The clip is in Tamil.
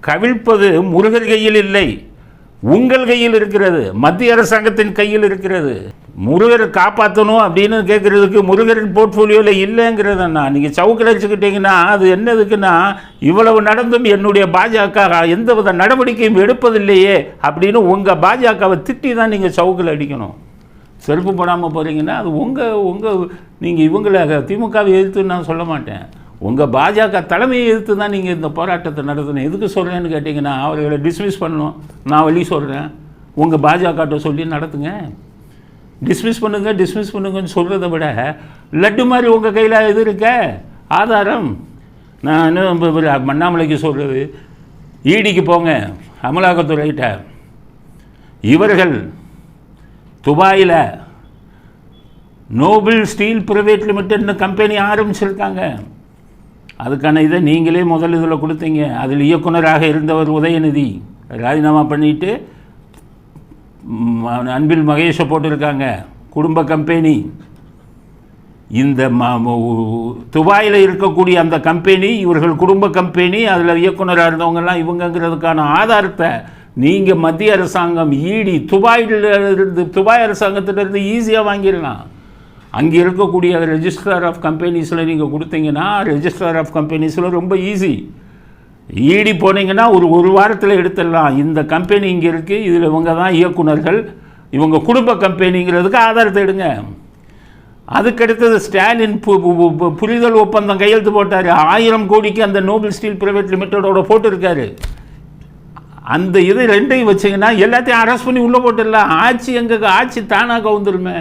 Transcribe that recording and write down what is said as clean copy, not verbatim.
கவிழ்ப்பது முருகர் கையில் இல்லை, உங்கள் கையில் இருக்கிறது, மத்திய அரசாங்கத்தின் கையில் இருக்கிறது. முருகர் காப்பாற்றணும் அப்படின்னு கேட்குறதுக்கு முருகர் போர்ட்ஃபோலியோவில் இல்லைங்கிறதுண்ணா. நீங்கள் சவுக்கில் வச்சுக்கிட்டீங்கன்னா அது என்னதுக்குன்னா, இவ்வளவு நடந்தும் என்னுடைய பாஜக எந்த வித நடவடிக்கையும் எடுப்பதில்லையே அப்படின்னு உங்கள் பாஜகவை திட்டி தான் நீங்கள் சவுக்கில் அடிக்கணும். செருப்பு போடாமல் போகிறீங்கன்னா அது உங்கள் நீங்கள் இவங்களை திமுகவை எதிர்த்து நான் சொல்ல மாட்டேன், உங்கள் பாஜக தலைமையை எதிர்த்து தான் நீங்கள் இந்த போராட்டத்தை நடத்தணும். எதுக்கு சொல்கிறேன்னு கேட்டிங்கன்னா, அவர்களை டிஸ்மிஸ் பண்ணணும். நான் வழி சொல்கிறேன், உங்கள் பாஜகட்ட சொல்லி நடத்துங்க, டிஸ்மிஸ் பண்ணுங்கன்னு சொல்கிறத விட லட்டு மாதிரி உங்கள் கையில் எது இருக்க ஆதாரம்? நான் அண்ணாமலைக்கு சொல்கிறது, ஈடிக்கு போங்க, அமலாக்கத்துறையிட்ட இவர்கள் துபாயில் நோபல் ஸ்டீல் பிரைவேட் லிமிடெட்னு கம்பெனி ஆரம்பிச்சிருக்காங்க. அதுக்கான இதை நீங்களே முதல் இதில் கொடுத்தீங்க. அதில் இயக்குனராக இருந்தவர் உதயநிதி ராஜினாமா பண்ணிவிட்டு அன்பில் மகேஷை போட்டிருக்காங்க. குடும்ப கம்பெனி. இந்த துபாயில் இருக்கக்கூடிய அந்த கம்பெனி இவர்கள் குடும்ப கம்பெனி, அதில் இயக்குனராக இருந்தவங்கெல்லாம் இவங்கிறதுக்கான ஆதாரத்தை நீங்கள் மத்திய அரசாங்கம் ஈடி துபாய் அரசாங்கத்திலிருந்து ஈஸியாக வாங்கிடலாம். அங்கே இருக்கக்கூடிய ரெஜிஸ்ட்ரார் ஆஃப் கம்பெனிஸில் நீங்கள் கொடுத்தீங்கன்னா, ரெஜிஸ்ட்ரார் ஆஃப் கம்பெனிஸில் ரொம்ப ஈஸி. ஈடி போனீங்கன்னா ஒரு வாரத்தில் எடுத்துடலாம். இந்த கம்பெனி இங்கே இருக்குது, இதில் இவங்க தான் இயக்குனர்கள், இவங்க குடும்ப கம்பெனிங்கிறதுக்கு ஆதாரத்தை எடுங்க. அதுக்கடுத்தது ஸ்டாலின் புரிதல் ஒப்பந்தம் கையெழுத்து போட்டார். 1000 கோடிக்கு அந்த நோபல் ஸ்டீல் பிரைவேட் லிமிட்டடோட போட்டிருக்காரு. அந்த இது ரெண்டையும் வச்சிங்கன்னா எல்லாத்தையும் அரெஸ்ட் பண்ணி உள்ளே போட்டுடலாம். ஆட்சி தானாக வந்துருமே.